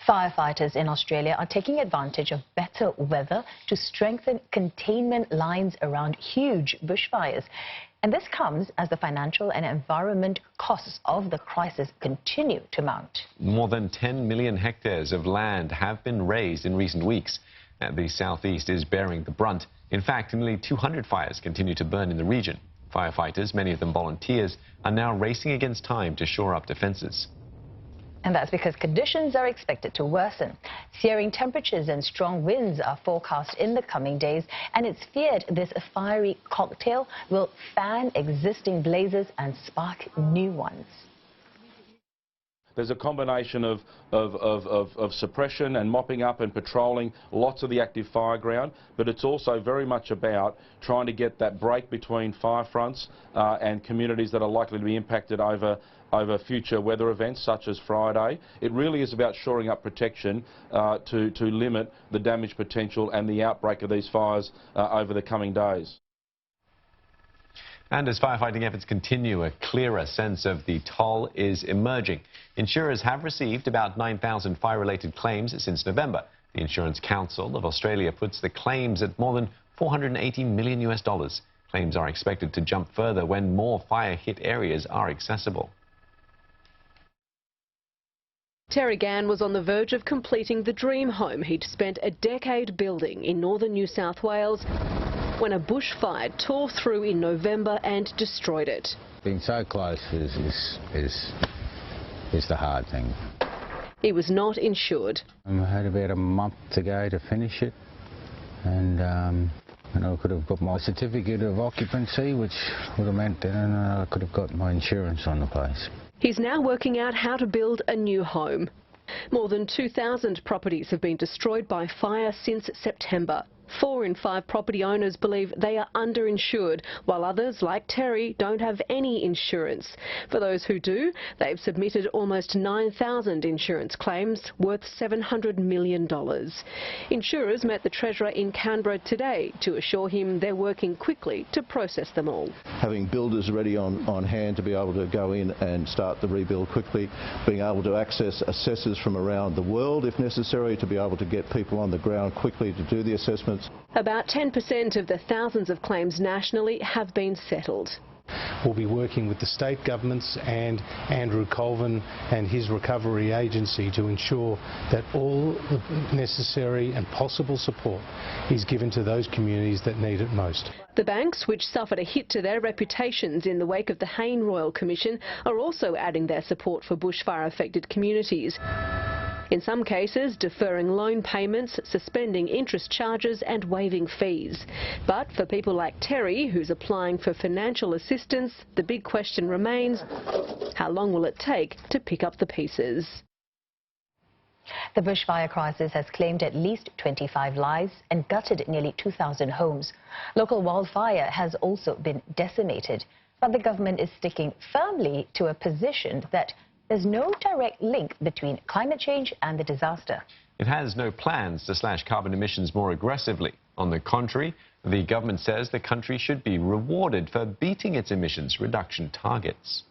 Firefighters in Australia are taking advantage of better weather to strengthen containment lines around huge bushfires. And this comes as the financial and environment costs of the crisis continue to mount. More than 10 million hectares of land have been razed in recent weeks. And the southeast is bearing the brunt. In fact, nearly 200 fires continue to burn in the region. Firefighters, many of them volunteers, are now racing against time to shore up defences. And that's because conditions are expected to worsen. Searing temperatures and strong winds are forecast in the coming days, and it's feared this fiery cocktail will fan existing blazes and spark new ones. There's a combination of suppression and mopping up and patrolling lots of the active fire ground, but it's also very much about trying to get that break between fire fronts and communities that are likely to be impacted over future weather events such as Friday. It really is about shoring up protection to limit the damage potential and the outbreak of these fires over the coming days. And as firefighting efforts continue, a clearer sense of the toll is emerging. Insurers have received about 9,000 fire-related claims since November. The Insurance Council of Australia puts the claims at more than $480 million. Claims are expected to jump further when more fire-hit areas are accessible. Terry Gann was on the verge of completing the dream home he'd spent a decade building in northern New South Wales when a bushfire tore through in November and destroyed it. Being so close is the hard thing. He was not insured. I had about a month to go to finish it, and I could have got my certificate of occupancy, which would have meant that I could have got my insurance on the place. He's now working out how to build a new home. More than 2,000 properties have been destroyed by fire since September. 4 in 5 property owners believe they are underinsured, while others, like Terry, don't have any insurance. For those who do, they've submitted almost 9,000 insurance claims worth $700 million. Insurers met the Treasurer in Canberra today to assure him they're working quickly to process them all. Having builders ready on hand to be able to go in and start the rebuild quickly, being able to access assessors from around the world if necessary to be able to get people on the ground quickly to do the assessments. About 10% of the thousands of claims nationally have been settled. We'll be working with the state governments and Andrew Colvin and his recovery agency to ensure that all the necessary and possible support is given to those communities that need it most. The banks, which suffered a hit to their reputations in the wake of the Hayne Royal Commission, are also adding their support for bushfire-affected communities. In some cases, deferring loan payments, suspending interest charges and waiving fees. But for people like Terry, who's applying for financial assistance, the big question remains, how long will it take to pick up the pieces? The bushfire crisis has claimed at least 25 lives and gutted nearly 2,000 homes. Local wildfire has also been decimated, but the government is sticking firmly to a position that there's no direct link between climate change and the disaster. It has no plans to slash carbon emissions more aggressively. On the contrary, the government says the country should be rewarded for beating its emissions reduction targets.